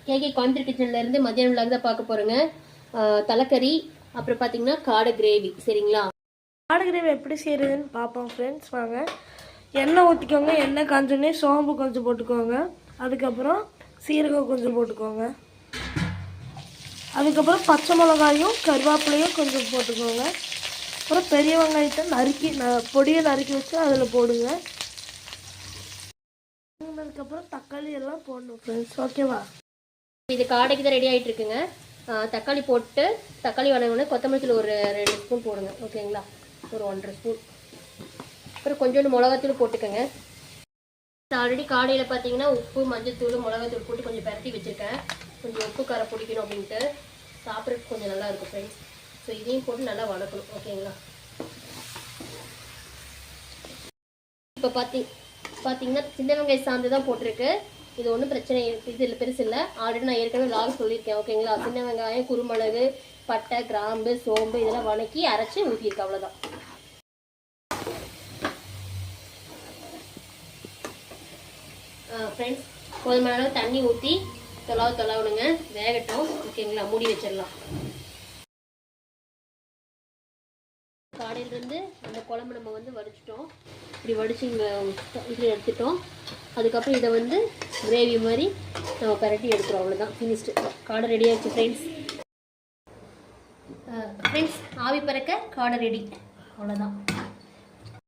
KK Coimbatore கிச்சன்ல இருந்து மதியானம் விளாக் தான் பார்க்க போறேங்க. தலைக்கறி, அப்புறம் பார்த்தீங்கன்னா காடை கிரேவி. சரிங்களா? காடை கிரேவி எப்படி செய்யறதுன்னு பார்ப்போம் ஃப்ரெண்ட்ஸ். வாங்க. எண்ணெய் ஊற்றிக்கோங்க. எண்ணெய் காஞ்சோடனே சோம்பு கொஞ்சம் போட்டுக்கோங்க. அதுக்கப்புறம் சீரகம் கொஞ்சம் போட்டுக்கோங்க. அதுக்கப்புறம் பச்சை மிளகாயும் கருவேப்பிலையும் கொஞ்சம் போட்டுக்கோங்க. அப்புறம் பெரிய வெங்காயத்தை நறுக்கி பொடியை நறுக்கி வச்சு அதில் போடுங்க. அதுக்கப்புறம் தக்காளி எல்லாம் போடணும் ஃப்ரெண்ட்ஸ். ஓகேவா? இது காடைக்கு தான் ரெடி ஆகிட்டு இருக்குங்க. தக்காளி போட்டு தக்காளி வதங்கினோடனே கொத்தமல்லி தூள் ஒரு 2 ஸ்பூன் போடுங்க. ஓகேங்களா? ஒரு 1.5 ஸ்பூன். அப்புறம் கொஞ்சோண்டு மிளகாத்தூள் போட்டுக்கோங்க. ஆல்ரெடி காடையில் பார்த்தீங்கன்னா உப்பு, மஞ்சத்தூள், மிளகாத்தூள் போட்டு கொஞ்சம் பரட்டி வச்சுருக்கேன். கொஞ்சம் உப்பு காரம் பிடிக்கணும் அப்படின்ட்டு சாப்பிட்றதுக்கு கொஞ்சம் நல்லா இருக்கும் ஃப்ரெண்ட்ஸ். ஸோ இதையும் போட்டு நல்லா வதக்கணும். ஓகேங்களா? இப்போ பார்த்தீங்கன்னா சின்ன வெங்காயம் சாந்து தான் போட்டிருக்கு. இது ஒன்றும் பிரச்சனை இது பெருசு இல்லை. ஆல்ரெடி நான் ஏற்கனவே லாக் சொல்லியிருக்கேன். ஓகேங்களா? சின்ன வெங்காயம், குருமிளகு, பட்டை, கிராம்பு, சோம்பு இதெல்லாம் வதக்கி அரைச்சி ஊற்றிருக்கு. அவ்வளோதான். ஃப்ரெண்ட்ஸ், போதுமான அளவு தண்ணி ஊற்றி தொலாவுணுங்க. வேகட்டும். ஓகேங்களா? மூடி வச்சிடலாம். காடையிலிருந்து அந்த குழம்பு நம்ம வந்து வடிச்சிட்டோம். இப்படி வடிச்சு இங்கே இதில் எடுத்துட்டோம். அதுக்கப்புறம் இதை வந்து கிரேவி மாதிரி நம்ம பரட்டி எடுத்துகிறோம். அவ்வளோதான், ஃபினிஷ்டு. காடை ரெடி ஆகிடுச்சு ஃப்ரெண்ட்ஸ். ஆவி பறக்க காடை ரெடி. அவ்வளோதான்.